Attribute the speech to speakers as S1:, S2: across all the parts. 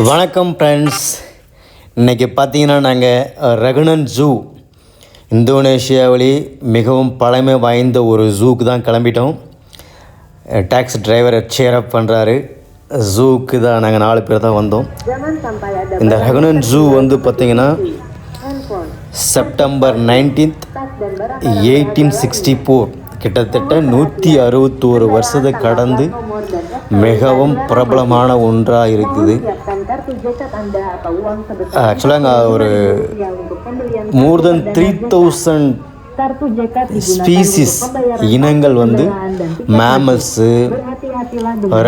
S1: வணக்கம் ஃப்ரெண்ட்ஸ். இன்றைக்கி பார்த்தீங்கன்னா நாங்கள் ரகுனன் ஜூ, இந்தோனேஷியாவிலே மிகவும் பழமை வாய்ந்த ஒரு ஜூக்கு தான் கிளம்பிட்டோம். டாக்ஸி டிரைவரை சேரப் பண்ணுறாரு. ஜூக்கு தான் நாங்கள் 4 பேர் தான் வந்தோம். இந்த ரகுனன் ஜூ வந்து பார்த்திங்கன்னா செப்டம்பர் 19th 1864 கிட்டத்தட்ட 161 வருஷத்தை கடந்து மிகவும் பிரபலமான ஒன்றாக இருக்குது. ஆக்சுவலாக அங்கே ஒரு மோர் தென் 3000 ஸ்பீசிஸ் இனங்கள் வந்து மேமல்ஸு,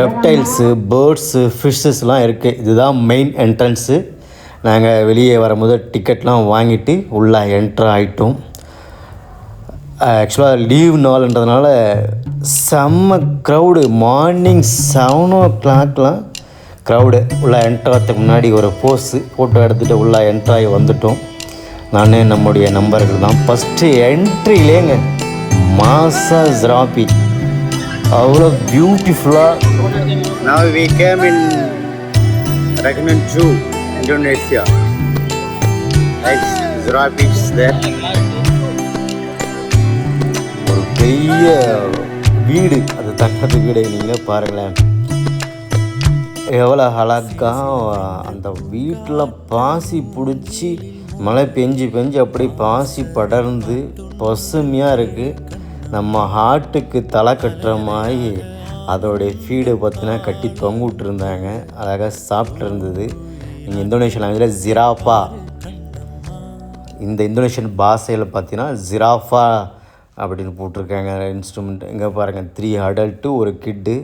S1: ரெப்டைல்ஸு, பேர்ட்ஸு, ஃபிஷ்ஷஸ்லாம் இருக்குது. இதுதான் மெயின் என்ட்ரன்ஸு. நாங்கள் வெளியே வரும்போது டிக்கெட்லாம் வாங்கிட்டு உள்ளே என்ட்ரு ஆகிட்டோம். ஆக்சுவலாக லீவ் நாள்ன்றதுனால செம்ம க்ரௌடு. Morning 7 o'clockலாம் crowd. உள்ளே என்ட்ராகிறதுக்கு முன்னாடி ஒரு ஃபோட்டோ எடுத்துகிட்டு உள்ளே என்ட்ராகி வந்துட்டோம். நானே நம்முடைய நம்பர்கள் தான். ஃபஸ்ட்டு என்ட்ரிலேங்க மாசா ஜிராஃபி அவ்வளோ பியூட்டிஃபுல்லாக.
S2: Now we came in Raghunan Zoo, Indonesia. Nice giraffes there.
S1: ஒரு பெரிய வீடு, அது தக்கத்து வீடு. நீங்கள் பாருங்களேன் எவ்வளோ அழகாக அந்த வீட்டில் பாசி பிடிச்சி மழை பெஞ்சு அப்படி பாசி படர்ந்து பசுமையாக இருக்குது. நம்ம ஹார்ட்டுக்கு தலை கட்டுற மாதிரி அதோடைய ஃபீடை பார்த்தினா கட்டி தொங்க விட்டுருந்தாங்க. அழகாக சாப்பிட்டு இருந்தது. இங்கே இந்தோனேஷியா லாங்குவேஜில் ஜிராஃபா, இந்த இந்தோனேஷியன் பாஷையில் பார்த்தீங்கன்னா ஜிராஃபா அப்படின்னு போட்டிருக்காங்க இன்ஸ்ட்ருமெண்ட். இங்கே பாருங்கள் 3 adult ஒரு கிட்டு.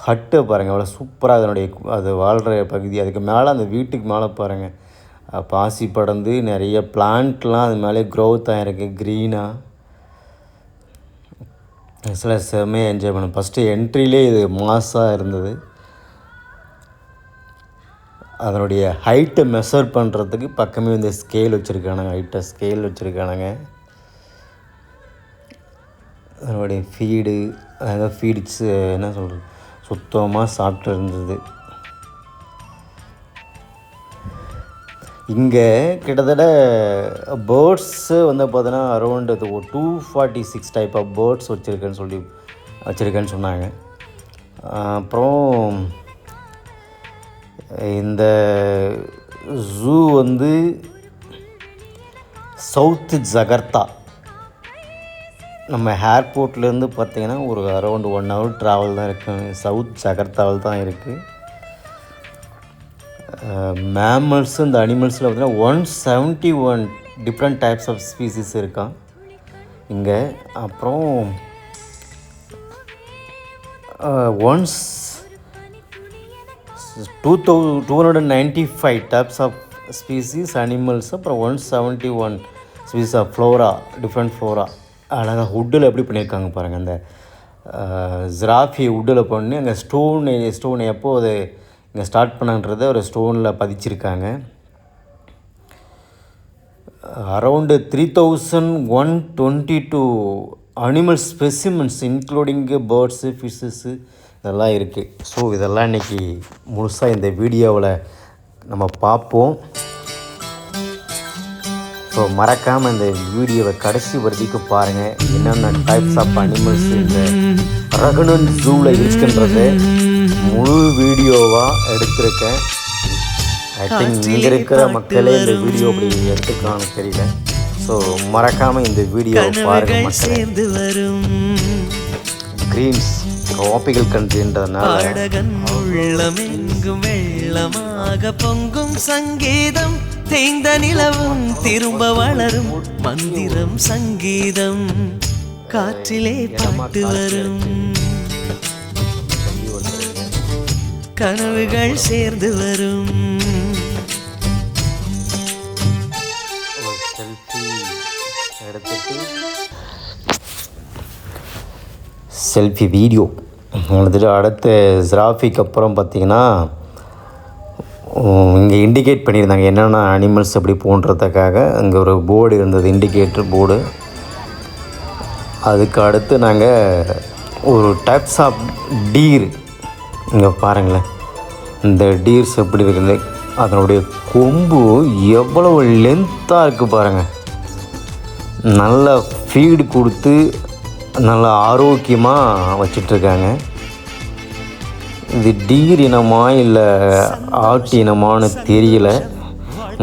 S1: ஹட்டை பாருங்கள் எவ்வளோ சூப்பராக அதனுடைய அது வாழ்கிற பகுதி. அதுக்கு மேலே அந்த வீட்டுக்கு மேலே பாருங்கள் பாசி படர்ந்து நிறைய பிளான்ட்லாம் அது மேலே க்ரோத் ஆகிருக்கு க்ரீனாக. சில செம்மையாக என்ஜாய் பண்ணேன். ஃபஸ்ட்டு என்ட்ரிலே இது மாஸாக இருந்தது. அதனுடைய ஹைட்டை மெஷர் பண்ணுறதுக்கு பக்கமே இந்த ஸ்கேல் வச்சுருக்கானுங்க, ஹைட்டை ஸ்கேல் வச்சுருக்கானுங்க. அதனுடைய ஃபீடு அதாவது ஃபீட்ஸு என்ன சொல்கிறது சுத்தமாக சாப்பிட்டு இருந்தது. இங்கே கிட்டத்தட்ட பேர்ட்ஸு வந்து பார்த்தோன்னா அரௌண்ட் 246 டைப் ஆஃப் பேர்ட்ஸ் வச்சுருக்கேன்னு சொன்னாங்க. அப்புறம் இந்த ஜூ வந்து சவுத் ஜகர்த்தா, நம்ம ஏர்போர்ட்லேருந்து பார்த்திங்கன்னா ஒரு அரௌண்ட் 1 hour ட்ராவல் தான் இருக்குது. சவுத் ஜகர்த்தாவில் தான் இருக்குது. மேமல்ஸு இந்த அனிமல்ஸில் பார்த்திங்கன்னா 171 டிஃப்ரெண்ட் டைப்ஸ் ஆஃப் ஸ்பீசிஸ் இருக்கான் இங்கே. அப்புறம் 295 டைப்ஸ் ஆஃப் ஸ்பீசிஸ் அனிமல்ஸ். அப்புறம் 171 species of flora, different flora. அழகாக வுட்டில் எப்படி பண்ணியிருக்காங்க பாருங்கள். அந்த ஜிராஃபி வுட்டில் பண்ணி அங்கே ஸ்டோன் எப்போ அது இங்கே ஸ்டார்ட் பண்ணன்றதை ஒரு ஸ்டோனில் பதிச்சிருக்காங்க. Around 3122 animal specimens including birds, fishes இதெல்லாம் இருக்குது. ஸோ இதெல்லாம் இன்றைக்கி முழுசாக இந்த வீடியோவில் நம்ம பார்ப்போம். ஸோ மறக்காமல் இந்த வீடியோவை கடைசி வரைக்கும் பாருங்கள். என்னென்ன டைப்ஸ் ஆஃப் அனிமல்ஸ் இந்த ரகுனன் ஜூவில் இருக்கின்றது முழு வீடியோவாக எடுத்திருக்கேன். ஐ திங்க் இங்கே இருக்கிற மக்களே இந்த வீடியோ அப்படி எடுத்துக்கலான்னு தெரியல. ஸோ மறக்காமல் இந்த வீடியோவை பாருங்கள் மக்களே. கிரீன்ஸ் ட்ராபிக்கல் கண்ட்ரின்றதுனால வெள்ளமாக பொங்கும் சங்கீதம், தேய்ந்த நிலவும் திரும்ப வளரும் மந்திரம் சங்கீதம், காற்றிலே பாட்டு வரும், கனவுகள் சேர்ந்து வரும். செல்ஃபி வீடியோ எடுத்துகிட்டு அடுத்த ஜிராஃபிக்கு அப்புறம் பார்த்திங்கன்னா இங்கே இண்டிகேட் பண்ணியிருந்தாங்க என்னென்ன அனிமல்ஸ் அப்படி போன்றதுக்காக. அங்கே ஒரு போர்டு இருந்தது, இண்டிகேட்டர் போர்டு. அதுக்கு அடுத்து நாங்கள் ஒரு டைப்ஸ் ஆஃப் டீர் இங்கே பாருங்களேன் இந்த டீர்ஸ் எப்படி இருக்குது, அதனுடைய கொம்பு எவ்வளவு லென்த்தாக இருக்குது பாருங்கள். நல்லா ஃபீடு கொடுத்து நல்லா ஆரோக்கியமாக வச்சிட்ருக்காங்க. இது டீர் இனமா இல்லை ஆட்டு இனமானு தெரியல.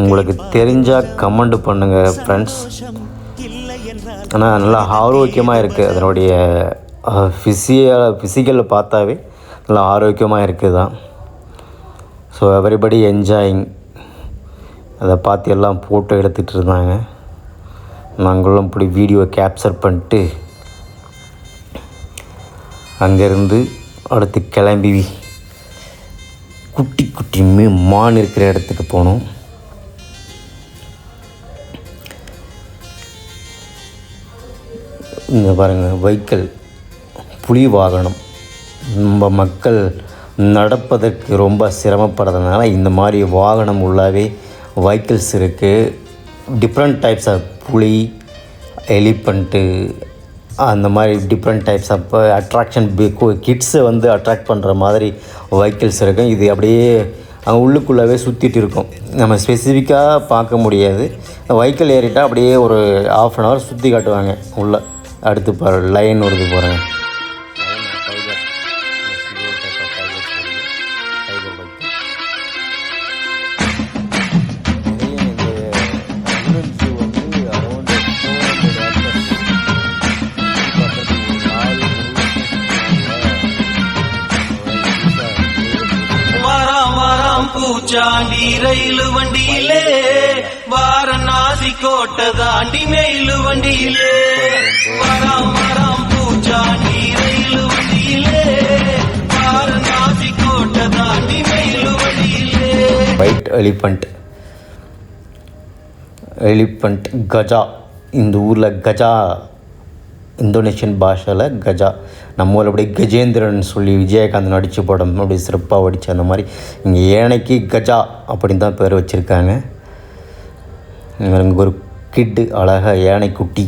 S1: உங்களுக்கு தெரிஞ்சால் கமெண்ட் பண்ணுங்கள் ஃப்ரெண்ட்ஸ். ஆனால் நல்லா ஆரோக்கியமாக இருக்குது. அதனுடைய ஃபிசிக்கலில் பார்த்தாவே நல்லா ஆரோக்கியமாக இருக்குது தான். So everybody enjoying. அதை பார்த்து எல்லாம் ஃபோட்டோ எடுத்துகிட்டு இருந்தாங்க. நாங்களும் இப்படி வீடியோ கேப்சர் பண்ணிட்டு அங்கேருந்து அடுத்து கிளம்பி குட்டி குட்டி மான் இருக்கிற இடத்துக்கு போனோம். இங்கே பாருங்கள், வெஹிக்கிள் புலி வாகனம். நம்ம மக்கள் நடப்பதற்கு ரொம்ப சிரமப்படுறதுனால இந்த மாதிரி வாகனம் உள்ளாவே வெஹிக்கிள்ஸ் இருக்குது. டிஃப்ரெண்ட் டைப்ஸ் ஆஃப் புலி, எலிஃபண்ட்டு, அந்த மாதிரி டிஃப்ரெண்ட் டைப்ஸ் ஆஃப் அட்ராக்ஷன் கிட்ஸை வந்து அட்ராக்ட் பண்ணுற மாதிரி வெஹிக்கிள்ஸ் இருக்கும். இது அப்படியே அங்கே உள்ளுக்குள்ளவே சுற்றிட்டு இருக்கும். நம்ம ஸ்பெசிஃபிக்காக பார்க்க முடியாது. வெஹிக்கிள் ஏறிட்டால் அப்படியே ஒரு 1/2 hour சுற்றி காட்டுவாங்க உள்ளே. அடுத்து லைன் வருது போகிறேன்.
S3: பூச்சாண்டி ரயிலு வண்டியிலே வாரணாசி கோட்டை தாண்டி மெயிலு வண்டியிலே வராம் பூச்சாண்டி ரயிலு வண்டியிலே வாரணாசி கோட்டை தாண்டி மெயிலு வண்டியிலே.
S1: White elephant Gaja. இந்த ஊரில் கஜா இந்தோனேஷியன் பாஷையில் கஜா. நம்ம ஊரில் அப்படியே கஜேந்திரன் சொல்லி விஜயகாந்த் நடித்த படம் அப்படியே சிறப்பாக வடிச்சு, அந்த மாதிரி இங்கே யானைக்கு கஜா அப்படின்னு தான் பேர் வச்சுருக்காங்க. இங்கே ஒரு கிட்டு அழகாக யானை குட்டி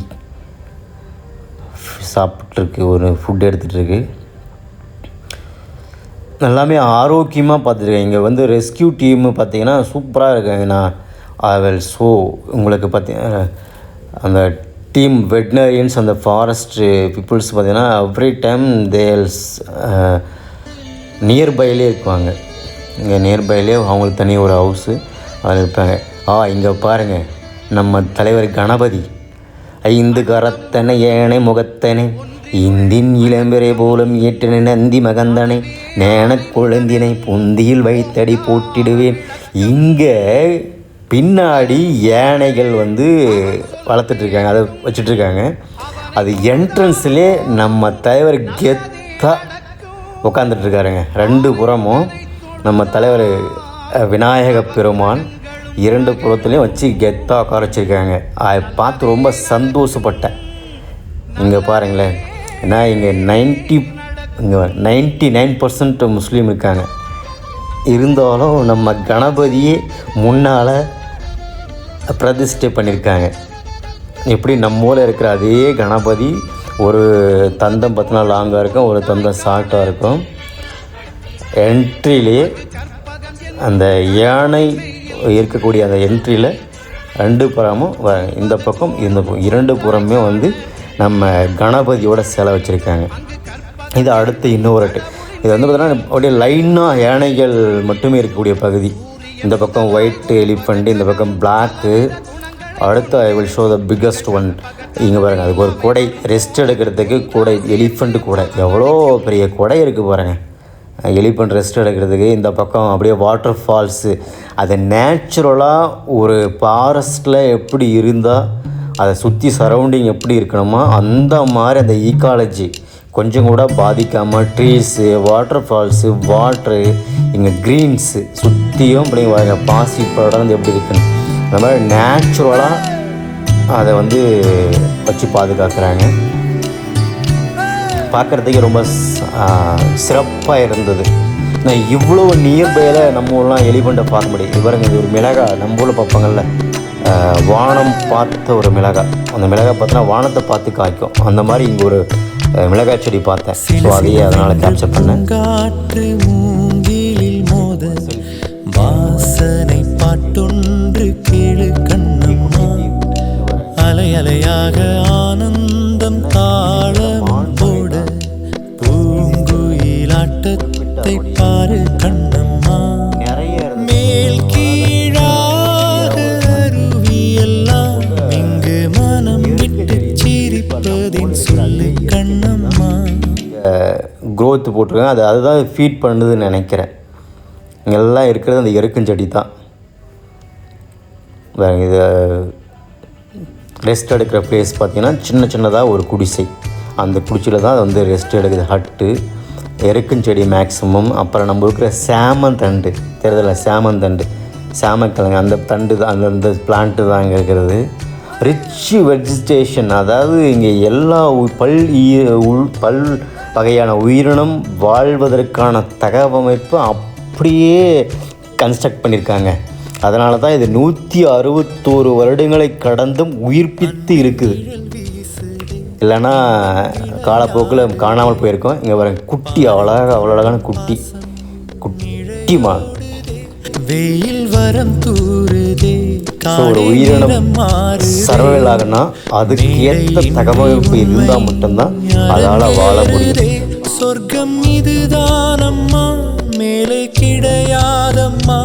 S1: சாப்பிட்ருக்கு, ஒரு ஃபுட் எடுத்துகிட்ருக்கு. எல்லாமே ஆரோக்கியமாக பார்த்துருக்கேன். இங்கே வந்து ரெஸ்கியூ டீமு பார்த்திங்கன்னா சூப்பராக இருக்காங்க. நான் ஸோ உங்களுக்கு பார்த்தீங்கன்னா அந்த டீம் வெட்னரியன்ஸ், அந்த ஃபாரஸ்ட் பீப்புள்ஸ் பார்த்திங்கன்னா எவ்ரி டைம் தேல்ஸ் நியர்பைலே இருப்பாங்க. இங்கே நியர்பைலே அவங்களுக்கு தனி ஒரு ஹவுஸு அதில் இருப்பாங்க. இங்கே பாருங்கள், நம்ம தலைவர் கணபதி 5 கரத்தனை ஏனை முகத்தனை இந்தின் இளம்பெறை போலும் ஏற்றனை நந்தி மகந்தனை நேன குழந்தினை பொந்தியில் வைத்தடி போட்டிடுவேன். இங்கே பின்னாடி யானைகள் வந்து வளர்த்துட்ருக்காங்க, அதை வச்சிட்ருக்காங்க. அது என்ட்ரன்ஸ்லேயே நம்ம தலைவர் கெத்தாக உட்காந்துட்ருக்காருங்க. 2 புறமும் நம்ம தலைவர் விநாயக பெருமான் 2 புறத்துலேயும் வச்சு கெத்தாக உட்கார வச்சுருக்காங்க. அதை பார்த்து ரொம்ப சந்தோஷப்பட்டேன். இங்கே பாருங்களேன், ஏன்னா இங்கே 99% முஸ்லீம் இருக்காங்க. இருந்தாலும் நம்ம கணபதியே முன்னால் பிரதிஷ்டை பண்ணியிருக்காங்க. எப்படி நம்ம ஊரில் இருக்கிற அதே கணபதி, ஒரு தந்தம் 10 நாள் லாங்காக இருக்கும், ஒரு தந்தம் ஷார்ட்டாக இருக்கும். என்ட்ரிலேயே அந்த யானை இருக்கக்கூடிய அந்த என்ட்ரியில் 2 புறமும் இந்த பக்கம் இந்த பக்கம் 2 புறமே வந்து நம்ம கணபதியோட சிலை வச்சுருக்காங்க. இது அடுத்து இன்னொரு இது வந்து பார்த்தீங்கன்னா அப்படியே லைனாக யானைகள் மட்டுமே இருக்கக்கூடிய பகுதி. இந்த பக்கம் ஒயிட் எலிஃபண்ட், இந்த பக்கம் பிளாக்கு. அடுத்து I will show the biggest one. இங்கே பாருங்கள், அதுக்கு ஒரு குடை, ரெஸ்ட் எடுக்கிறதுக்கு குடை, எலிஃபண்ட் குடை. எவ்வளோ பெரிய குடை இருக்குது பாருங்கள், எலிஃபண்ட் ரெஸ்ட் எடுக்கிறதுக்கு. இந்த பக்கம் அப்படியே வாட்டர் ஃபால்ஸு. அது நேச்சுரலாக ஒரு ஃபாரஸ்ட்டில் எப்படி இருந்தால் அதை சுற்றி சரௌண்டிங் எப்படி இருக்கணுமோ அந்த மாதிரி அந்த ஈக்காலஜி கொஞ்சம் கூட பாதிக்காமல் ட்ரீஸு, வாட்டர் ஃபால்ஸு, வாட்ரு, இங்கே க்ரீன்ஸு சுற்றியும் இப்படி பாசி படர்ந்து எப்படி இருக்குன்னு அந்த மாதிரி நேச்சுரலாக அதை வந்து வச்சு பாதுகாக்கிறாங்க. பார்க்குறதுக்கு ரொம்ப சிறப்பாக இருந்தது. நான் இவ்வளோ நியர்பையில் நம்ம ஊர்லாம் எலிஃபண்ட்டை பார்க்க முடியும். இவருங்க இது ஒரு மிளகா, நம்ம ஊரில் பார்ப்பாங்கள்ல வானம் பார்த்த ஒரு மிளகா. அந்த மிளகா பார்த்தோன்னா வானத்தை பார்த்து காய்க்கும். அந்த மாதிரி இங்கே ஒரு மிளகாய் செடி பார்த்தேன். ஸோ அதையே அதனால் கேப்சர் பண்ணேன்.
S4: வாசனை பாட்டொன்று கேளு கண்ணம்மா, அலை அலையாக ஆனந்தம் தாளம் போட பூங்குயிலாட்டத்தை பாரு கண்ணம்மா. மேல் கீழாக அருவியெல்லாம் இங்கு மனம் விட்டு சிரிப்பதின் சொல்லு கண்ணம்மா.
S1: க்ரோத்து போட்டிருக்கேன், அதுதான் ஃபீட் பண்ணுதுன்னு நினைக்கிறேன். இங்கெல்லாம் இருக்கிறது அந்த எருக்கஞ்செடி தான். இது ரெஸ்ட் எடுக்கிற ப்ளேஸ் பார்த்திங்கன்னா சின்ன சின்னதாக ஒரு குடிசை, அந்த குடிசையில் தான் அது வந்து ரெஸ்ட் எடுக்குது. ஹட்டு, எருக்கஞ்செடி மேக்ஸிமம். அப்புறம் நம்ம இருக்கிற சாமந்தண்டு தெரியுதுல்ல, சாமந்தண்டு, சாமக்கிழங்கு, அந்த தண்டு தான், அந்த பிளான்ட்டு தான் அங்கே இருக்கிறது. ரிச் வெஜிடேஷன், அதாவது இங்கே எல்லா பல் வகையான உயிரினம் வாழ்வதற்கான தகவமைப்பு அப்படியே கன்ஸ்ட்ரக்ட் பண்ணியிருக்காங்க. அதனால தான் இது 161 வருடங்களை கடந்தும் உயிர்ப்பித்து இருக்குது. இல்லைன்னா காலப்போக்கில் காணாமல் போயிருக்கோம். இங்கே வர குட்டி அவ்வளோ அழகான குட்டி மான்.
S4: வெயில் வரம் தூருதே,
S1: ஒரு உயிரினம் சர்வைவல் ஆகுனா அதுக்கு ஏற்ற தகவமைப்பு இருந்தால் மட்டும்தான் அதால் வாழ முடியும்.
S4: சொர்க்கம் இதுதானம்மா, மேலே கிடையாதம்மா,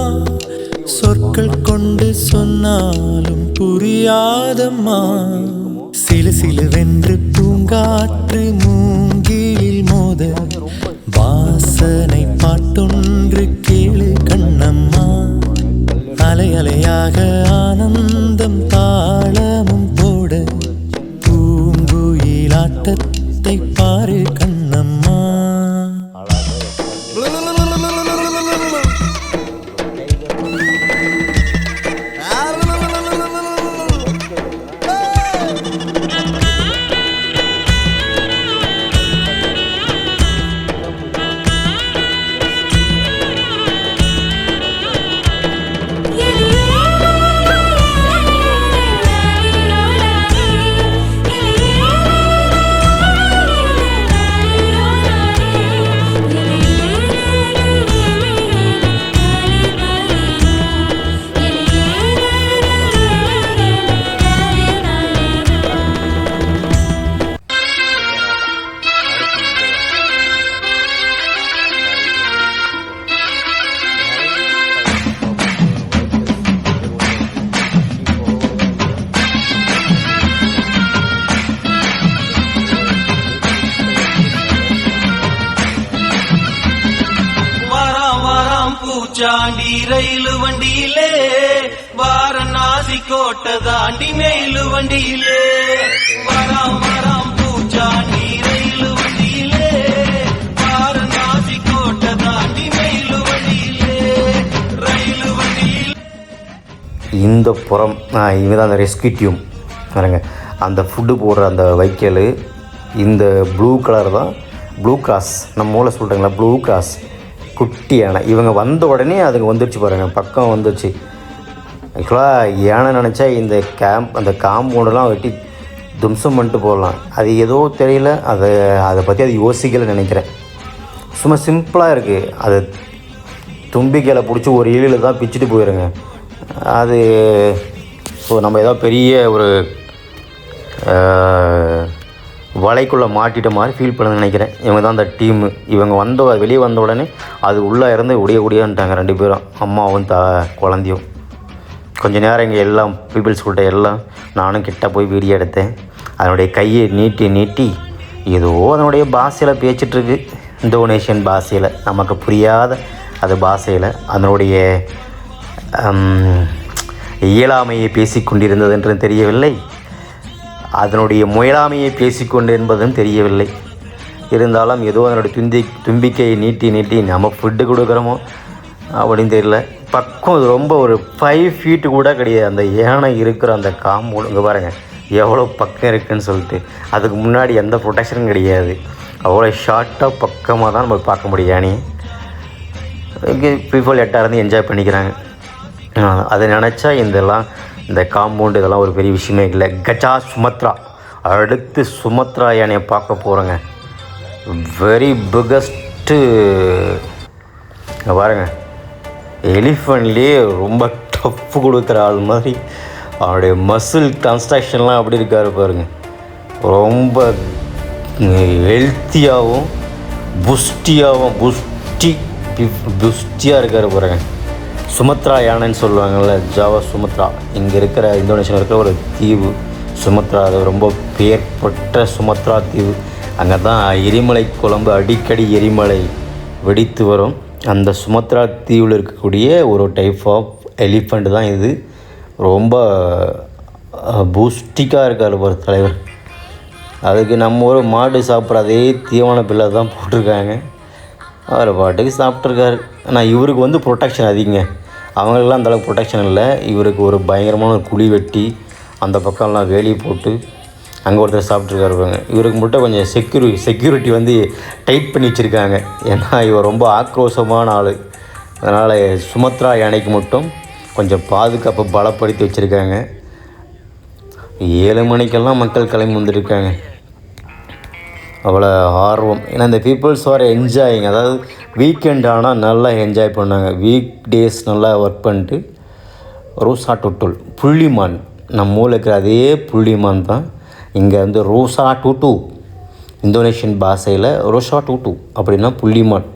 S4: சொற்கள் கொண்டு சொன்னாலும் புரியாதம்மா. சிலு சிலுவென்று பூங்காற்று மூங்கிலில் மோத வாசனை பாட்டொன்று கேளு கண்ணம்மா, அலை அலையாக ஆனந்தம் தாளமும் போட பூங்குயிலாட்டத்தை பாரு கண்ணம்மா.
S3: பூச்சாண்டி ரயிலு வண்டியிலே, வாரணாசி கோட்டை தாண்டி மேலு வண்டியிலே. வராம் பூச்சாண்டி ரயிலு வண்டியிலே, வாரணாசி கோட்டை தாண்டி மேலு வண்டியிலே, ரயிலு வண்டியிலே.
S1: இந்த புறம் இவங்க அந்த ரெஸ்கியூ டியூம் பாருங்க, அந்த ஃபுட்டு போடுற அந்த வைக்கல், இந்த ப்ளூ கலர் தான் ப்ளூ கிராஸ். நம்ம ஊரில் சொல்கிறீங்களா ப்ளூ கிராஸ், குட்டி யானை. இவங்க வந்த உடனே அதுங்க வந்துடுச்சு பாருங்கள், பக்கம் வந்துடுச்சு. ஆக்சுவலாக யானை நினச்சா இந்த அந்த காம்பவுண்டெல்லாம் வெட்டி தும்சம் பண்ணிட்டு போடலாம். அது ஏதோ தெரியல, அதை பற்றி அது யோசிக்கலை நினைக்கிறேன். சும்மா சிம்பிளாக இருக்குது. அது தும்பிக்கையில் பிடிச்சி ஒரு இழியில் தான் பிச்சுட்டு போயிடுங்க. அது ஸோ நம்ம ஏதோ பெரிய ஒரு வலைக்குள்ளே மாட்டிட்ட மாதிரி ஃபீல் பண்ணுன்னு நினைக்கிறேன். இவங்க தான் அந்த டீமு. இவங்க வெளியே வந்த உடனே அது உள்ளே இருந்து ஒடியான்ட்டாங்க 2 பேரும், அம்மாவும் குழந்தையும். கொஞ்சம் நேரம் இங்கே எல்லாம் பீப்புள்ஸ் கூட எல்லாம் நானும் கிட்ட போய் வீடியோ எடுத்தேன். அதனுடைய கையை நீட்டி ஏதோ அதனுடைய பாஷையில் பேச்சிட்ருக்கு, இந்தோனேஷியன் பாஷையில், நமக்கு புரியாத அது பாஷையில் அதனுடைய இயலாமையை பேசிக்கொண்டிருந்தது என்று தெரியவில்லை, அதனுடைய முயலாமையை பேசிக்கொண்டு என்பதும் தெரியவில்லை. இருந்தாலும் ஏதோ அதனுடைய தும்பிக்கையை நீட்டி நம்ம ஃபுட்டு கொடுக்குறோமோ அப்படின்னு தெரியல. பக்கம் ரொம்ப ஒரு 5 ஃபீட்டு கூட கிடையாது அந்த யானை இருக்கிற அந்த காம்பவுண்ட். இங்கே பாருங்கள் எவ்வளோ பக்கம் இருக்குதுன்னு சொல்லிட்டு. அதுக்கு முன்னாடி எந்த ப்ரொடெக்ஷனும் கிடையாது. அவ்வளோ ஷார்ட்டாக பக்கமாக தான் நம்ம பார்க்க முடியும் யானையை. இங்கே பீப்புள் இருந்து என்ஜாய் பண்ணிக்கிறாங்க. அதை நினச்சா இந்த காம்பவுண்டு இதெல்லாம் ஒரு பெரிய விஷயமே இல்லை. கஜா சுமத்ரா, அடுத்து சுமத்ரா யானையை பார்க்க போகிறோங்க. வெரி பிக்கஸ்ட்டு பாருங்கள், எலிஃபண்ட்லேயே ரொம்ப டஃப் கொடுக்குற ஆள் மாதிரி அவருடைய மசில் கன்ஸ்ட்ரக்ஷன்லாம் அப்படி இருக்காரு பாருங்க. ரொம்ப ஹெல்த்தியாகவும் புஷ்டியாக இருக்கார் பாருங்க. சுமத்ரா யானைன்னு சொல்லுவாங்கள்ல, ஜாவா சுமத்ரா. இங்கே இருக்கிற இந்தோனேஷியாவில் இருக்கிற ஒரு தீவு சுமத்ரா. அது ரொம்ப பெயர்பட்ட சுமத்ரா தீவு. அங்கே தான் எரிமலை குழம்பு, அடிக்கடி எரிமலை வெடித்து வரும். அந்த சுமத்ரா தீவில் இருக்கக்கூடிய ஒரு டைப் ஆஃப் எலிஃபண்ட் தான் இது. ரொம்ப பூஸ்டிக்காக இருக்கார் ஒரு தலைவர். அதுக்கு நம்ம ஒரு மாடு சாப்பிட்ற அதே தீவன பிள்ளை தான் போட்டிருக்காங்க. அவர் பாட்டுக்கு சாப்பிட்ருக்காரு. ஆனால் இவருக்கு வந்து ப்ரொடெக்ஷன் அதிகங்க. அவங்களுக்கெல்லாம் அந்தளவுக்கு ப்ரொடெக்ஷன் இல்லை. இவருக்கு ஒரு பயங்கரமான குழி வெட்டி அந்த பக்கம்லாம் வேலி போட்டு அங்கே ஒருத்தர் சாப்பிட்ருக்காருப்பாங்க. இவருக்கு மட்டும் கொஞ்சம் செக்யூரிட்டி வந்து டைட் பண்ணி வச்சுருக்காங்க. ஏன்னா இவர் ரொம்ப ஆக்ரோஷமான ஆள். அதனால் சுமத்ரா யானைக்கு மட்டும் கொஞ்சம் பாதுகாப்பு பலப்படுத்தி வச்சுருக்காங்க. 7 மணிக்கெல்லாம் மக்கள் கிளம்பி வந்துருக்காங்க. அவ்வளோ ஆர்வம். ஏன்னா இந்த பீப்புள்ஸ் ஆர் என்ஜாயிங். அதாவது வீக்கெண்ட் ஆனால் நல்லா என்ஜாய் பண்ணாங்க. வீக் டேஸ் நல்லா ஒர்க் பண்ணிட்டு ரோசா டுட்டுல் புள்ளிமான், நம்ம ஊரில் இருக்கிற அதே புள்ளிமான் தான் இங்கே வந்து ரோசா டுட்டு. இந்தோனேஷியன் பாஷையில் ரோசா டுட்டு அப்படின்னா புள்ளிமான்.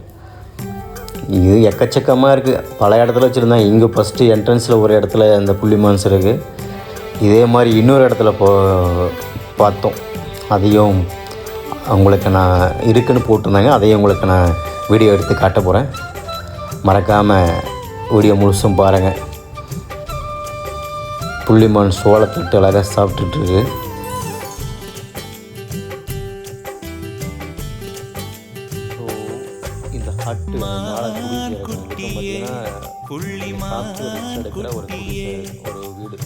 S1: இது எக்கச்சக்கமாக இருக்குது. பல இடத்துல வச்சுருந்தாங்க. இங்கே ஃபஸ்ட்டு என்ட்ரன்ஸில் ஒரு இடத்துல அந்த புள்ளிமான்ஸ் இருக்குது. இதே மாதிரி இன்னொரு இடத்துல பார்த்தோம். அதையும் உங்களுக்கு நான் இருக்குன்னு போட்டிருந்தாங்க. அதையும் உங்களுக்கு நான் வீடியோ எடுத்து காட்ட போகிறேன். மறக்காமல் வீடியோ முழுசும் பாருங்கள். புள்ளிமான் சோளத்தட்டு அழகாக சாப்பிட்டுருக்கு. இந்த ஹட்டு எடுக்கிற ஒரு வீடு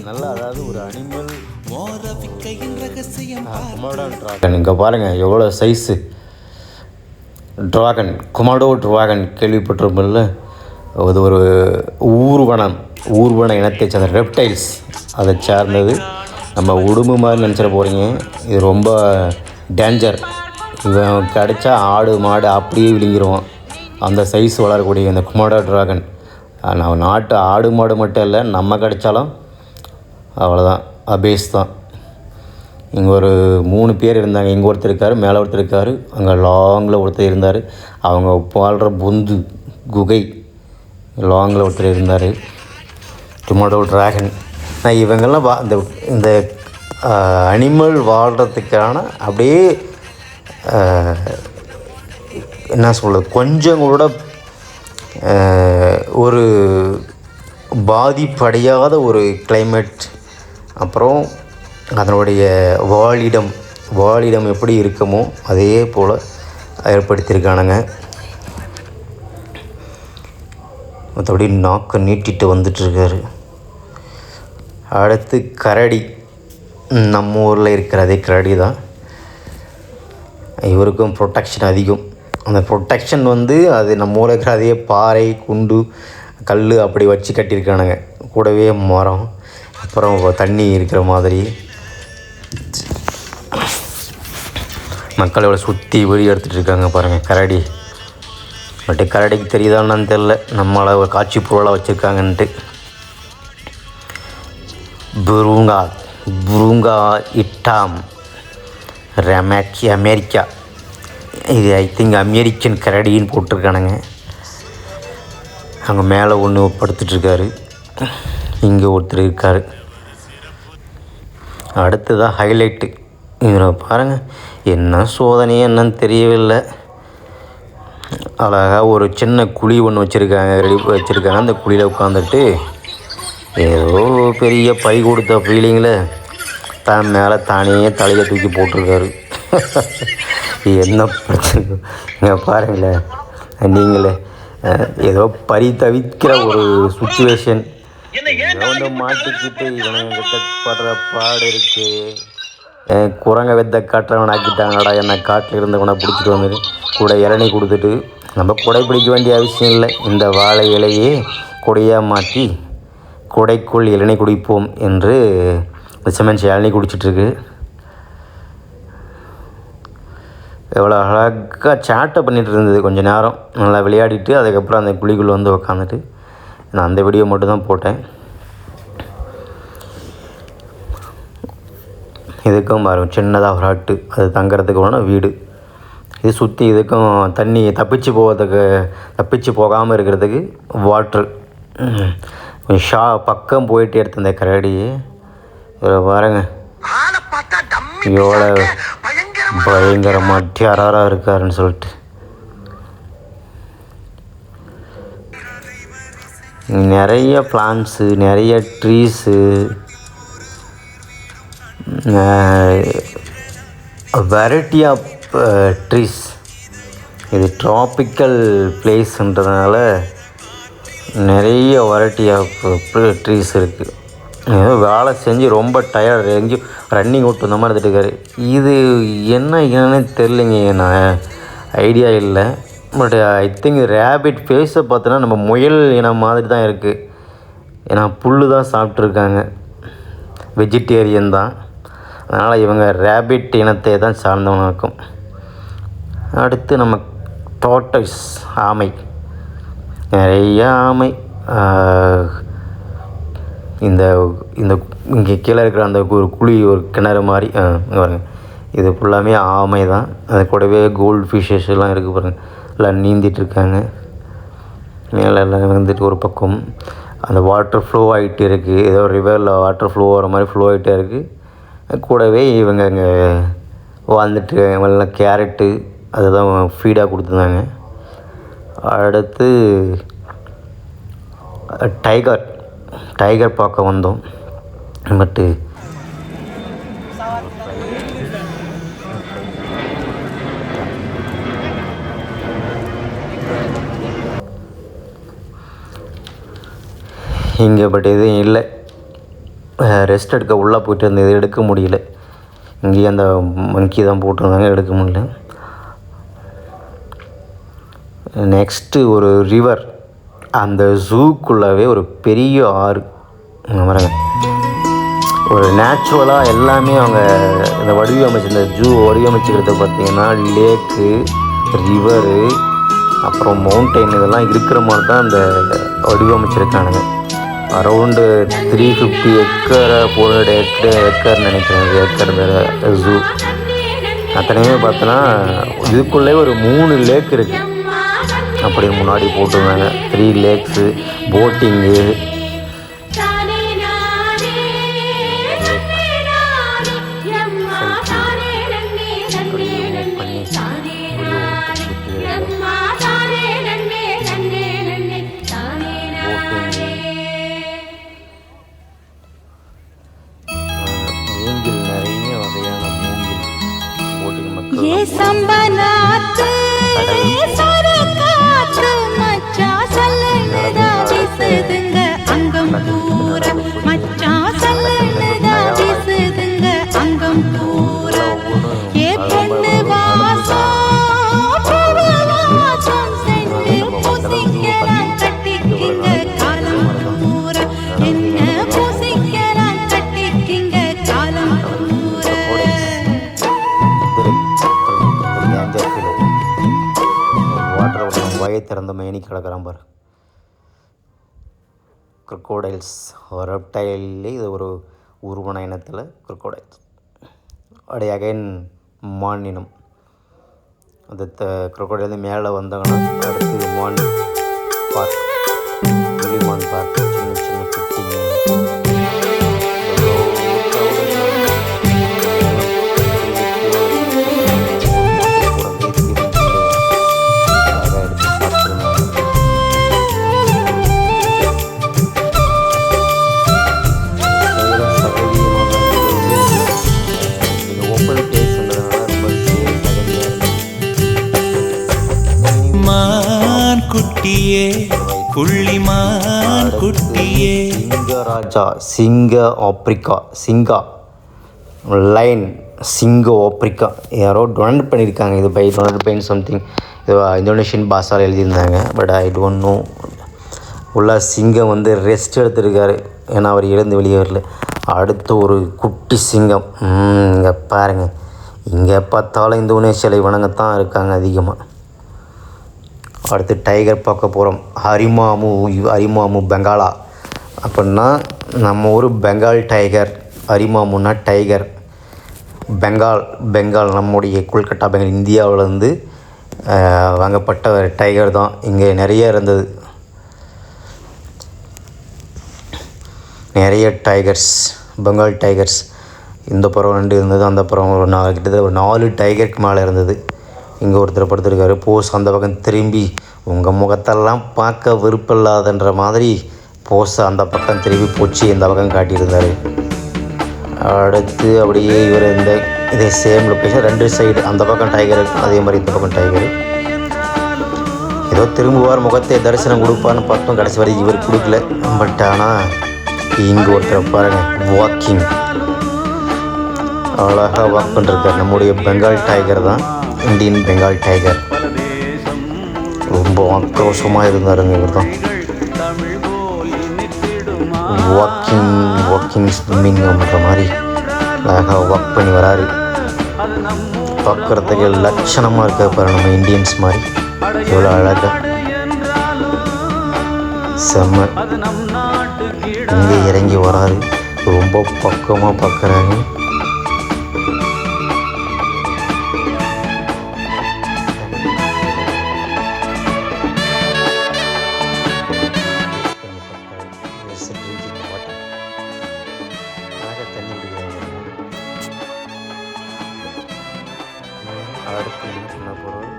S1: நல்லா. அதாவது ஒரு அனிமல் இங்கே பாருங்கள் எவ்வளோ சைஸு. ட்ராகன், கொமடோ ட்ராகன் கேள்விப்பட்டிருப்போம்ல. அது ஒரு ஊர்வன இனத்தை சேர்ந்த ரெப்டைல்ஸ், அதை சார்ந்தது. நம்ம உடும்பு மாதிரி நினச்சிட போகிறீங்க. இது ரொம்ப டேஞ்சர். இவன் கிடச்சா ஆடு மாடு அப்படியே விழுங்கிடுவான். அந்த சைஸ் வளரக்கூடிய இந்த கொமடோ ட்ராகன். நம்ம நாட்டு ஆடு மாடு மட்டும் இல்லை, நம்ம கிடைச்சாலும் அவ்வளோதான், அபேஸ் தான். இங்கே ஒரு 3 பேர் இருந்தாங்க. இங்கே ஒருத்தர் இருக்கார், மேலே ஒருத்தர் இருக்கார், அங்கே லாங்கில் ஒருத்தர் இருந்தார். அவங்க வாழ்கிற பொந்து குகை லாங்கில் ஒருத்தர் இருந்தார். கொமடோ ட்ராகன். நான் இவங்கெல்லாம் இந்த அனிமல் வாழ்கிறதுக்கான அப்படியே என்ன சொல்கிறது, கொஞ்சம் கூட ஒரு பாதிப்படையாத ஒரு கிளைமேட். அப்புறம் அதனுடைய வாழிடம் எப்படி இருக்குமோ அதே போல் ஏற்படுத்தியிருக்கானுங்க. மற்றபடி நாக்கை நீட்டிட்டு வந்துட்டுருக்காரு. அடுத்து கரடி. நம்ம ஊரில் இருக்கிற அதே கரடி தான். இவருக்கும் ப்ரொடெக்ஷன் அதிகம். அந்த ப்ரொடெக்ஷன் வந்து அது நம்ம ஊரில் இருக்கிற அதே பாறை, குண்டு, கல் அப்படி வச்சு கட்டியிருக்கானுங்க. கூடவே மரம், அப்புறம் தண்ணி இருக்கிற மாதிரி. மக்களோட சுற்றி வீடியோ எடுத்துகிட்டு இருக்காங்க பாருங்கள் கரடி. பட் கரடிக்கு தெரியுதான்னு தெரில, நம்மளை ஒரு காட்சி பொருளாக வச்சுருக்காங்கன்ட்டு. புருங்கா இட்டாம் அமெரிக்கா. இது ஐ திங்க் அமெரிக்கன் கரடின்னு போட்டிருக்கானுங்க. அங்கே மேலே ஒன்று படுத்துட்ருக்காரு, இங்கே ஒருத்தர் இருக்கார். அடுத்ததான் ஹைலைட்டு. இதில் பாருங்கள் என்ன சோதனையே என்னன்னு தெரியவில்லை. அழகாக ஒரு சின்ன குழி ஒன்று வச்சுருக்காங்க. அந்த குழியில் உட்காந்துட்டு ஏதோ பெரிய பை கொடுத்த ஃபீலிங்கில் தான் மேலே தானே தலையை தூக்கி போட்டிருக்காரு. என்ன பிரச்சனை இங்கே பாருங்களேன். நீங்களே ஏதோ தவிக்கிற ஒரு சுச்சுவேஷன். வந்து மாட்டிக்கிட்டு இவனுங்கிட்ட படுற பாடு இருக்குது. குரங்க வெத்த காட்டுறவன் ஆக்கிட்டாங்கடா. என்னை காட்டில் இருந்தவனை பிடிச்சிட்டு வந்து கூட இளநீ கொடுத்துட்டு, நம்ம குடை பிடிக்க வேண்டிய அவசியம் இல்லை. இந்த வாழை இலையே கொடையாக மாற்றி கொடைக்குள் இளநீ குடிப்போம் என்று மிச்சமன்சி இளநீ குடிச்சிட்ருக்கு. எவ்வளோ அழகாக சேட்டை பண்ணிகிட்டு இருந்தது கொஞ்சம் நேரம். நல்லா விளையாடிட்டு அதுக்கப்புறம் அந்த குழிக்குள்ளே வந்து உக்காந்துட்டு நான் அந்த வீடியோ மட்டும் தான் போட்டேன். இதுக்கும் பாருங்கள் சின்னதாக ஒரு ஹட்டு, அது தங்குறதுக்கு வேணா வீடு. இது சுற்றி இதுக்கும் தண்ணி தப்பிச்சு போகாமல் இருக்கிறதுக்கு வாட்ரு. கொஞ்சம் பக்கம் போயிட்டு எடுத்த இந்த கரடியே பாருங்க எவ்வளோ பயங்கரமாக டெரராக இருக்காருன்னு சொல்லிட்டு. நிறைய பிளான்ட்ஸு, நிறைய ட்ரீஸு, வெரைட்டி ஆஃப் ட்ரீஸ். இது ட்ராபிக்கல் பிளேஸ்ன்றதுனால நிறைய வெரைட்டி ஆஃப் ட்ரீஸ் இருக்குது. ஏதோ வேலை செஞ்சு ரொம்ப டயர்ட், எங்கேயும் ரன்னிங் அவுட் இந்த மாதிரி எடுத்துகிட்டு இருக்காரு. இது என்னன்னு தெரிலிங்க, நான் ஐடியா இல்லை. பட் ஐ திங்க் ரேபிட் ஃபேஸை பார்த்தோன்னா நம்ம முயல் இனம் மாதிரி தான் இருக்குது. ஏன்னா புல் தான் சாப்பிட்ருக்காங்க, வெஜிடேரியன் தான். அதனால் இவங்க ரேபிட் இனத்தை தான் சார்ந்தவங்க இருக்கும். அடுத்து நம்ம டார்டாய்ஸ், ஆமை. நிறைய ஆமை. இந்த இங்கே கீழே இருக்கிற அந்த ஒரு குழி, ஒரு கிணறு மாதிரி பாருங்க, இது ஃபுல்லாமே ஆமை தான். அது கூடவே கோல்டு ஃபிஷ்ஷஸ் எல்லாம் இருக்குது பாருங்கள், எல்லாம் நீந்திட்டுருக்காங்க. மேலே எல்லாம் வந்துட்டு ஒரு பக்கம் அந்த வாட்டர் ஃப்ளோ ஆகிட்டு இருக்குது. ஏதோ ரிவரில் வாட்டர் ஃப்ளோ ஆகிற மாதிரி ஃப்ளோ ஆகிட்டே இருக்குது. கூடவே இவங்க இங்கே வாழ்ந்துட்டு எல்லாம் கேரட்டு அதுதான் ஃபீடாக கொடுத்துருந்தாங்க. அடுத்து டைகர் பார்க்க வந்தோம். பட்டு இங்கே எதுவும் இல்லை. ரெஸ்ட் எடுக்க உள்ளே போயிட்டு இருந்தது, எடுக்க முடியல. இங்கேயும் அந்த மங்கி தான் போட்டிருந்தாங்க, எடுக்க முடியல. நெக்ஸ்ட்டு ஒரு ரிவர், அந்த ஜூக்குள்ளவே ஒரு பெரிய ஆறு பாருங்க. ஒரு நேச்சுரலாக எல்லாமே அவங்க இந்த இந்த ஜூ வடிவமைச்சுக்கிறத பார்த்திங்கன்னா லேக்கு, ரிவரு, அப்புறம் மவுண்டெயின் இதெல்லாம் இருக்கிற மாதிரி தான் அந்த வடிவமைச்சிருக்கானுங்க. அரௌண்டு 350 ஏக்கரை 400 ஏக்கர் நினைக்கிறேன். ஏக்கர் இந்த ஜூ அத்தனையுமே பார்த்தோன்னா இதுக்குள்ளே ஒரு 3 லேக் இருக்குது. அப்படி முன்னாடி போட்டிருந்தாங்க 3 லேக்ஸு, போட்டிங்கு. மூங்கில், நிறைய வகையான மூங்கில் போட்டிங் மக்கள் வாயை திறந்த மேனி கிடக்கிறான் பாரு. க்ரொக்கோடைல்ஸ், ரெப்டைல்லே இது ஒரு உருவன இனத்தில் க்ரொக்கோடைல்ஸ். அப்படியே அகைன் மான் இனம். அந்த க்ரொக்கோடைல் மேலே வந்தாங்கன்னா அடுத்து மான் பார்க், வெளிமான் பார்க், சின்ன சின்ன குட்டிங்க.
S4: குட்டியே புள்ளிமான் குட்டியே,
S1: சிங்கராஜா, சிங்க ஆப்ரிக்கா, சிங்கா லைன், சிங்கோ ஆப்ரிக்கா. யாரோ டொனேட் பண்ணியிருக்காங்க. இது பை டொனேட் சம்திங், இது இந்தோனேஷியன் பாஷாவில் எழுதியிருந்தாங்க. But I don't know. உள்ள சிங்கம் வந்து ரெஸ்ட் எடுத்துருக்காரு, ஏன்னா அவர் இழந்து வெளியே வரல. அடுத்து ஒரு குட்டி சிங்கம். இங்கே பாருங்கள், இங்கே பார்த்தாலும் இந்தோனேஷியாவில் இவனுங்கத்தான் இருக்காங்க அதிகமாக. அடுத்து டைகர் பார்க்க போகிறோம். ஹரிமாமு பெங்காலா அப்படின்னா நம்ம ஊர் பெங்கால் டைகர். ஹரிமாமுன்னா டைகர். பெங்கால் நம்முடைய கொல்கட்டா பெங்கால் இந்தியாவிலேருந்து வாங்கப்பட்ட டைகர் தான். இங்கே நிறைய இருந்தது, நிறைய டைகர்ஸ், பெங்கால் டைகர்ஸ். இந்த புறம் 2 இருந்தது, அந்த புறம் ஒரு 4, கிட்டத்தட்ட ஒரு 4 டைகருக்கு மேலே இருந்தது. இங்கே ஒருத்தர் படுத்துருக்காரு. போஸ் அந்த பக்கம் திரும்பி உங்கள் முகத்தெல்லாம் பார்க்க விருப்பமில்லாதன்ற மாதிரி போஸ் அந்த பக்கம் திரும்பி போச்சு இந்த பக்கம் காட்டியிருந்தார். அடுத்து அப்படியே இவர் இதே சேம் லொக்கேஷன் 2 சைடு, அந்த பக்கம் டைகர் இருக்கும், அதே மாதிரி இந்த பக்கம் டைகர். ஏதோ திரும்புவார், முகத்தை தரிசனம் கொடுப்பான்னு பார்த்தோம், கடைசி வரை இவர் கொடுக்கல. பட் ஆனால் இங்கே ஒருத்தர் பாருங்கள், வாக்கிங் அழகாக வாக் பண்ணிருக்கார். நம்முடைய பெங்கால் டைகர் தான், இந்தியன் பெங்கால் டைகர். ரொம்ப ஆக்ரோஷமாக இருந்தாருங்க இவர் தான். வாக்கிங் ஸ்விம்மிங் அப்படின்ற மாதிரி அழகாக வாக் பண்ணி வராரு. பார்க்குறதுக்கு லட்சணமாக இருக்க பாரு, நம்ம இந்தியன்ஸ் மாதிரி எவ்வளோ அழகாக செம்ம. இங்கே இறங்கி வராரு, ரொம்ப பக்கமாக பார்க்குறாங்க. அடுத்து என்ன பண்ண போகிறோம்,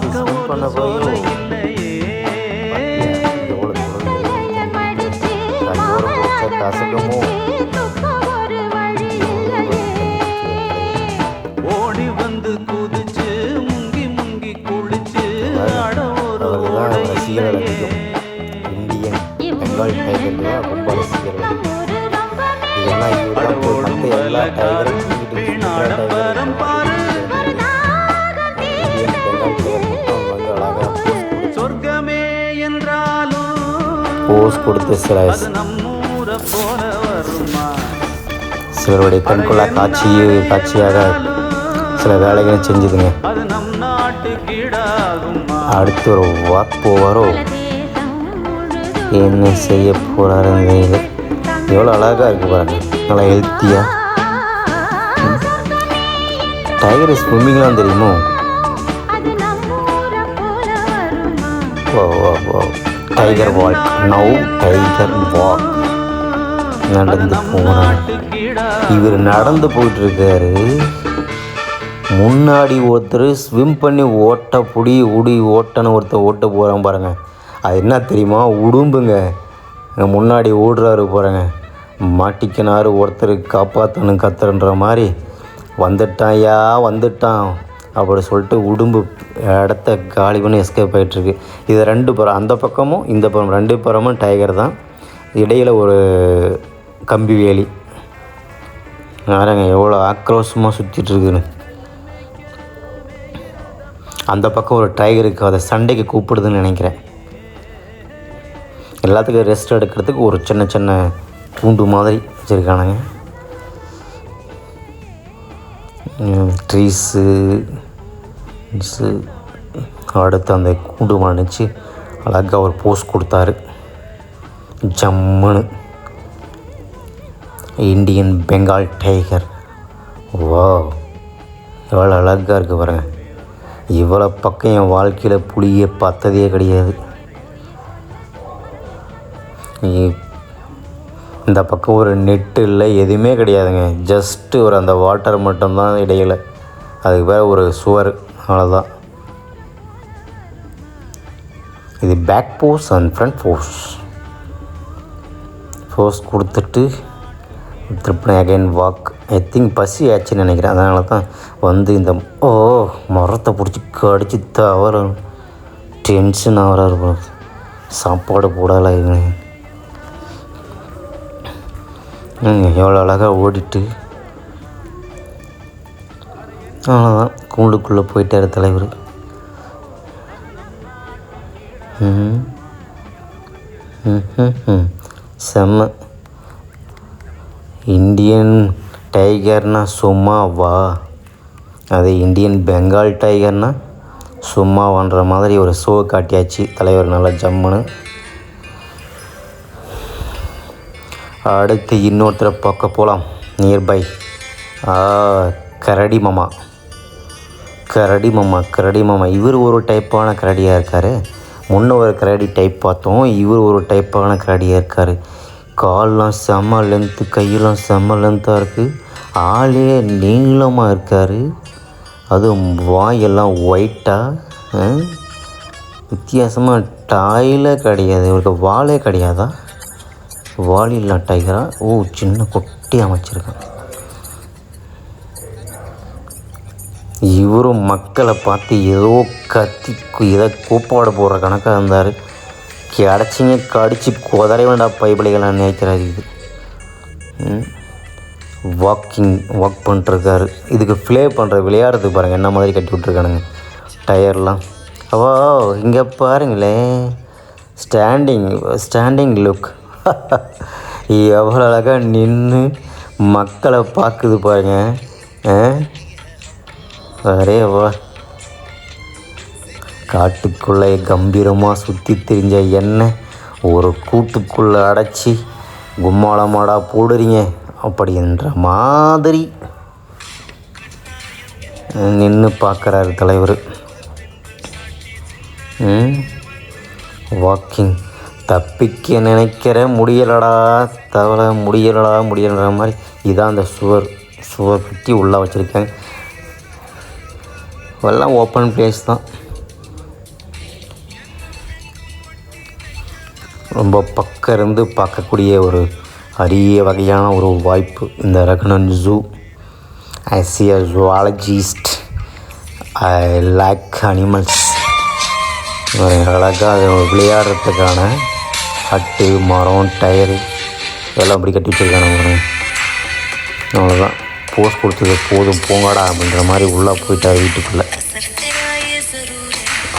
S1: தண்ணி பண்ண போய் கசகமோ இந்தியன் பெங்கால் டைகர் தான் ரொம்ப ரசிகர்கள். இதெல்லாம் இவரெல்லாம் போய் மற்ற எல்லா டைகரும் இந்தியன் பெங்கால் டைகர் வந்து அழகாக போஸ் கொடுத்து சிலருடைய கண்கொள்ளா காட்சியாக சில வேலைகளை செஞ்சுதுங்க. அடுத்து ஒரு வாக் போவாரோ, என்ன செய்ய போகிறாரு இந்த எவ்வளோ அழகாக இருக்குது பாருங்க, நல்லா ஹெல்த்தியாக. டைகர் ஸ்விம்மிங்லாம் தெரியுமோ? Tiger walk, now tiger walk. நடந்து போனார். இவர் நடந்து போயிட்டுருக்காரு. முன்னாடி ஒருத்தர் ஸ்விம் பண்ணி ஓட்டன்னு ஒருத்தர் ஓட்ட போகிறான் பாருங்க. அது என்ன தெரியுமா? உடும்புங்க. முன்னாடி ஓடுறாரு பாருங்க, மாட்டிக்கினாரு. ஒருத்தர் காப்பாற்றணும் கத்துறன்ற மாதிரி வந்துட்டான் அப்படி சொல்லிட்டு உடும்பு இடத்த காலி பண்ணி எஸ்கேப் ஆகிட்டுருக்கு. இது 2 புறம், அந்த பக்கமும் இந்த புறம் 2 புறமும் டைகர் தான். இடையில் ஒரு கம்பி வேலி. யாருங்க எவ்வளோ ஆக்ரோஷமாக சுற்றிட்டுருக்குன்னு. அந்த பக்கம் ஒரு டைகருக்கு அதை சண்டைக்கு கூப்பிடுதுன்னு நினைக்கிறேன். எல்லாத்துக்கும் ரெஸ்ட் எடுக்கிறதுக்கு ஒரு சின்ன பூண்டு மாதிரி வச்சுருக்கானுங்க. ட்ரீஸு அடுத்து அந்த கூண்டு மணிச்சு அழகாக ஒரு போஸ் கொடுத்தாரு ஜம்முன்னு. Indian Bengal tiger. வா, எவ்வளோ அழகாக இருக்குது பாருங்க. இவ்வளோ பக்கம் என் வாழ்க்கையில் புளியே பார்த்ததே கிடையாது. இந்த பக்கம் ஒரு நெட்டு இல்லை, எதுவுமே கிடையாதுங்க. ஜஸ்ட்டு ஒரு அந்த வாட்டர் மட்டும்தான் இடையில், அதுக்கு வேறு ஒரு சுவர், அவ்வளோதான். இது back pose and front pose கொடுத்துட்டு திருப்பி அகைன் வாக். ஐ திங்க் பசி ஆச்சுன்னு நினைக்கிறேன். அதனால தான் வந்து இந்த மரத்தை பிடிச்சி கடிச்சு தவற டென்ஷன் ஆகிறாரு. சாப்பாடு போடலை இவன். எவ்வளோ அழகாக ஓடிட்டு அவ்வளோதான் கூண்டுக்குள்ளே போயிட்டார் தலைவர். செம்ம. இந்தியன் டைகர்னா சும்மாவா, அது இந்தியன் பெங்கால் டைகர்னா சும்மாவான்ற மாதிரி ஒரு ஷோ காட்டியாச்சு தலைவர் நல்லா ஜம்முன்னு. அடுத்து இன்னொருத்தரை பார்க்க போகலாம் நியர்பை. கரடி மாமா. இவர் ஒரு டைப்பான கரடியாக இருக்கார். முன்ன ஒரு கரடி டைப் பார்த்தோம், இவர் ஒரு டைப்பான கரடியாக இருக்கார். கால்லாம் செம்ம லென்த்து, கையெல்லாம் செம்ம லென்த்தாக இருக்குது. ஆளே நீளமாக இருக்கார். அதுவும் வாயெல்லாம் ஒயிட்டாக வித்தியாசமாக. டாயில் கிடையாது இவருக்கு, வாலே கிடையாதா? வாலில்லா டைகரா? ஓ, சின்ன கொட்டி அமைச்சிருக்கான். இவரும் மக்களை பார்த்து ஏதோ கத்தி இதை கூப்பாடு போடுற கணக்காக இருந்தார். கிடச்சிங்க கடிச்சு குதற வேண்டாம் பைபிளைகளாக நினைக்கிறாரு. இது வாக் பண்ணிட்டுருக்காரு. இதுக்கு ப்ளே பண்ணுற விளையாடுறதுக்கு பாருங்கள் என்ன மாதிரி கட்டி விட்ருக்கானுங்க டயர்லாம். ஓ, இங்கே பாருங்களேன், ஸ்டாண்டிங் லுக். எவ்வளோ அழகாக நின்று மக்களை பார்க்குது பாருங்க. அரே வா. காட்டுக்குள்ளே கம்பீரமாக சுற்றி திரிஞ்ச எண்ணெய் ஒரு கூட்டுக்குள்ளே அடைச்சி கும்மாளமாடா போடுறீங்க அப்படின்ற மாதிரி நின்று பார்க்குறாரு தலைவர். வாக்கிங். தப்பிக்க நினைக்கிற முடியலடா தவளை, முடியலடா மாதிரி. இதான் அந்த சுவர் கட்டி உள்ளே வச்சுருக்காங்க. எல்லாம் ஓப்பன் பிளேஸ் தான். ரொம்ப பக்கம் இருந்து பார்க்கக்கூடிய ஒரு அரிய வகையான ஒரு வாய்ப்பு இந்த Ragunan zoo. I see a zoologist. I like animals. அழகாக விளையாடுறதுக்கான ஹட்டு, மரம், டயரு எல்லாம் அப்படி கட்டி வச்சுருக்காங்க. அவ்வளோதான், போஸ்ட் கொடுத்தது போதும் போங்கடா அப்படின்ற மாதிரி உள்ளே போயிட்டார் வீட்டுக்குள்ளே.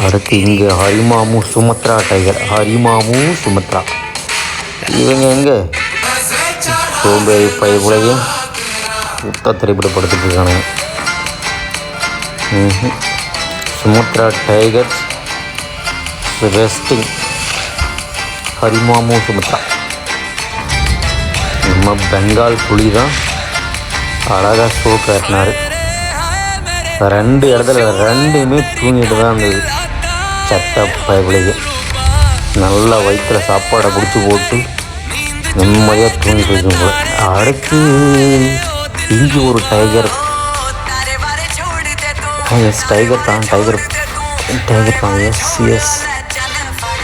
S1: அடுத்து இங்கே ஹரிமாமு சுமத்ரா டைகர். சுமத்ரா இவங்க எங்கே சோம்பேறி பையன் உத்த திரைப்படப்படுத்திட்டு இருக்கானுங்க. Sumatra tiger resting. ஹரிமாமு சுமத்ரா நம்ம பெங்கால் புலி தான். அழகாக ஷோ காட்டினார். 2 இடத்துல 2மே தூங்கிட்டு தான் இருந்தது. சத்த பயப்பிள்ளைங்க நல்லா வயிற்றில் சாப்பாடை பிடிச்சி போட்டு நிம்மதியாக தூங்கிட்டு இருக்கும் போல. அடுத்து இங்கே ஒரு டைகர். டைகர் தான். எஸ்.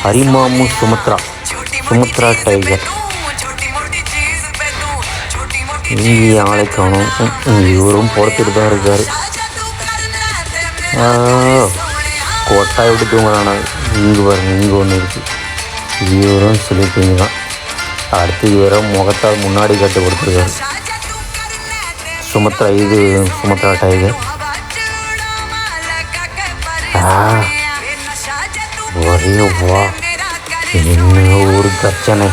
S1: ஹரிமாமு சுமத்ரா டைகர். இங்கே ஆளை காணும். இவரும் படுத்துட்டு தான் இருக்கார். கொட்டாய் விட்டு தூங்குறானா. இங்கே பாருங்க, இங்கே ஒன்று இருக்குது. இவரும் சொல்லிட்டீங்க தான். அடுத்து இவரும் முகத்தால் முன்னாடி கட்டு கொடுத்துருக்காரு. Sumatra tiger. ஒரே வா, என்ன ஒரு கச்சனை.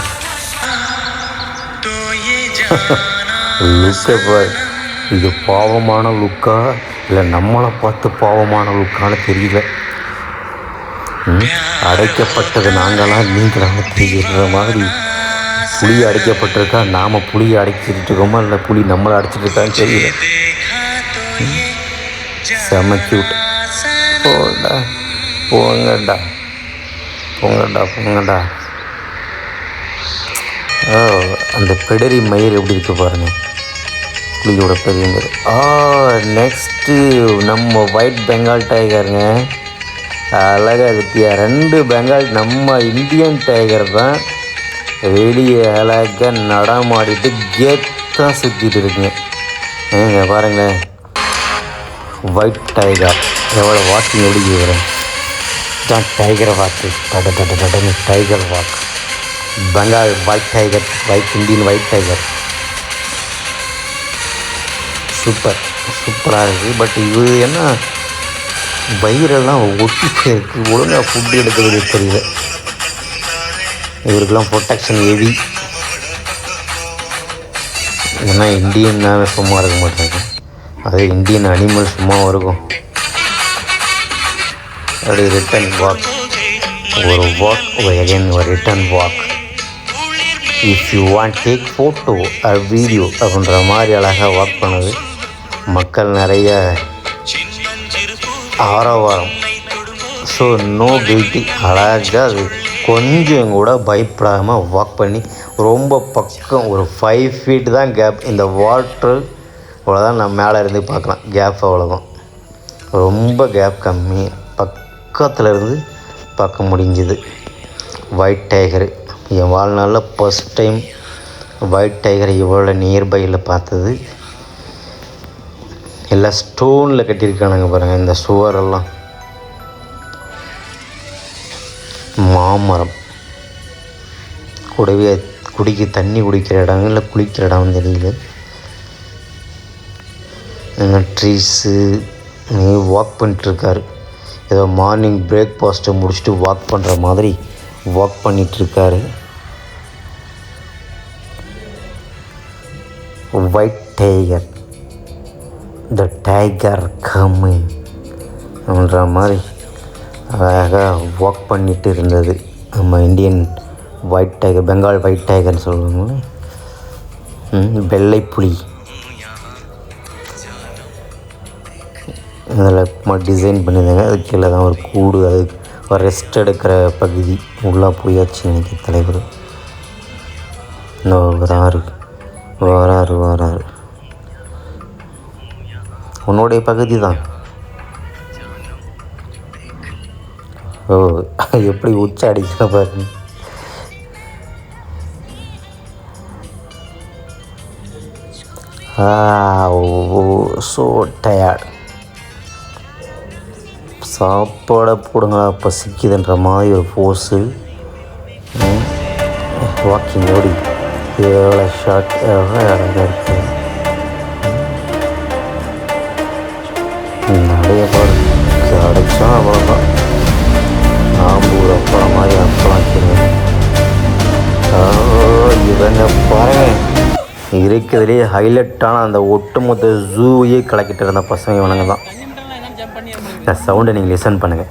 S1: லுக்கை பார். இது பாவமான லுக்கா இல்லை நம்மளை பார்த்து பாவமான லுக்கான்னு தெரியல. அடைக்கப்பட்டது நாங்களாம் நீங்களாக தெரிகிற மாதிரி. புளி அடைக்கப்பட்டிருக்கா, நாம் புளியை அடைச்சிட்டு இருக்கோமா இல்லை புளி நம்மளை அடைச்சிட்டு இருக்கான்னு தெரியல. செம கியூட். போங்கடா. அந்த பெடரி மயில் எப்படி இருக்கு பாருங்க, புலியோட பெரியங்க. நெக்ஸ்ட்டு நம்ம ஒயிட் பெங்கால் டைகருங்க. அழகாக இருக்கியா. 2 பெங்கால் நம்ம இந்தியன் டைகர் தான் வெளியே அழகாக நடமாடிட்டு கெத்தாக சுற்றிட்டு இருக்குங்க. பாருங்களேன், ஒயிட் டைகர் எவ்வளோ வாக்கிங் எப்படி கேட்குறேன். இதுதான் டைகர் வாக்கு. கடன்னு tiger walk. Bengal white tiger, Indian white tiger. சூப்பராக இருக்குது. பட் இது என்ன வயிறெல்லாம் ஒட்டி இருக்குது, ஒழுங்காக ஃபுட்டு எடுக்கிறது தெரியல. இவருக்கெல்லாம் ப்ரொடெக்ஷன் ஹெவி. ஏன்னா இந்தியன்னாவே சும்மா இருக்க மாட்டாங்க, அதே இந்தியன் அனிமல் சும்மாவும் இருக்கும். அப்படி ரிட்டன் வாக், ஒரு வாக் அகைன் ஒரு return walk. If you want take photo video அப்படின்ற மாதிரி அழகாக வாக் பண்ணுது. மக்கள் நிறைய ஆரவாரம். So no guilty. அழகாக அது கொஞ்சம் கூட பயப்படாமல் வாக் பண்ணி ரொம்ப பக்கம், ஒரு 5 feet தான் கேப். இந்த வாட்ரு அவ்வளோதான், நான் மேலே இருந்து பார்க்கலாம். கேப் அவ்வளோதான், ரொம்ப கேப் கம்மி. பக்கத்தில் இருந்து பார்க்க முடிஞ்சுது ஒயிட் டைகரு. என் வாழ்நாளில் ஃபஸ்ட் டைம் ஒயிட் டைகர் இவ்வளோ நியர்பையில் பார்த்தது. எல்லாம் ஸ்டோனில் கட்டியிருக்கானுங்க பாருங்கள். இந்த சுவரெல்லாம் மாமரம். கூடவே தண்ணி குடிக்கிற இடம் இல்லை குளிக்கிற இடம் தெரியல. ட்ரீஸு வாக் பண்ணிட்டுருக்காரு. ஏதோ மார்னிங் பிரேக்ஃபாஸ்ட்டை முடிச்சுட்டு வாக் பண்ணுற மாதிரி வாக் பண்ணிகிட்ருக்காரு. White tiger, the tiger coming அப்படின்ற மாதிரி அழகாக வாக் பண்ணிட்டு இருந்தது நம்ம Indian white tiger. Bengal white டைகர்னு சொல்லுவாங்க. வெள்ளைப்புலி. அதில் டிசைன் பண்ணியிருந்தாங்க. அது கீழே தான் ஒரு கூடு, அது ஒரு ரெஸ்ட் எடுக்கிற பகுதி. உள்ளே போயாச்சு நினைக்கிற தலைவர். வராரு. உன்னுடைய பகுதி தான். ஓ, எப்படி உச்ச அடிக்கிற பாருங்க. So tired. சாப்பாட போடுங்களா பசிக்குதுன்ற மாதிரி ஒரு போஸு. வாக்கிங் ஓடி எவ்வளோ ஷார்ட், எவ்வளோ அழகாக இருக்குது. நிறைய பாடு அடைச்சா அவ்வளோதான். நாம்பு ஒரு அப்பளம் மாதிரி அப்பளம் வைக்கிறேன். இவங்க பாருங்க, இருக்கிறதுலேயே ஹைலைட்டான அந்த ஒட்டுமொத்த ஜூவையே கலக்கிட்டு இருந்த பசங்க இவனுங்க தான். இந்த சவுண்டை நீங்கள் லிசன் பண்ணுங்கள்.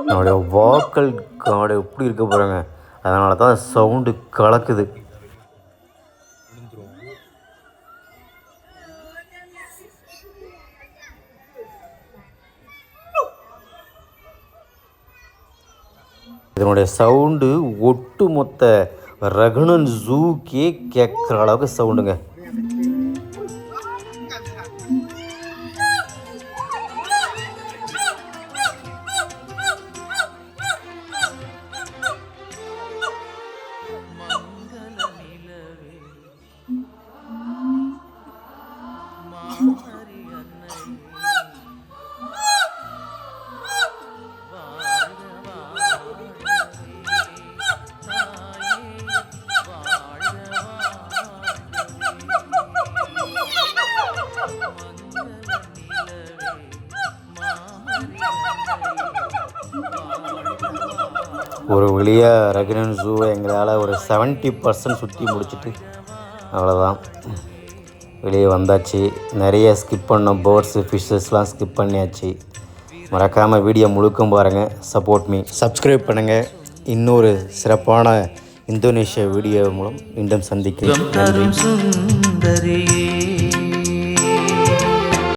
S1: என்னுடைய வாக்கல் காடு எப்படி இருக்க போகிறாங்க. அதனால தான் சவுண்டு கலக்குது. இதனுடைய சவுண்டு ஒட்டு மொத்த ரகுணன் ஜூக்கே கேட்குற அளவுக்கு சவுண்டுங்க. ஒரு வழியாக ரகுனன் ஜூவை எங்களால் ஒரு 70% சுற்றி முடிச்சுட்டு அவ்வளோதான் வெளியே வந்தாச்சு. நிறைய ஸ்கிப் பண்ணோம், பேர்ட்ஸு ஃபிஷ்ஷஸ்லாம் ஸ்கிப் பண்ணியாச்சு. மறக்காமல் வீடியோ முழுக்கும் பாருங்கள். சப்போர்ட் மீ, சப்ஸ்கிரைப் பண்ணுங்கள். இன்னொரு சிறப்பான இந்தோனேஷியா வீடியோ மூலம் மீண்டும் சந்திக்கிறேன்.
S3: சுந்தரி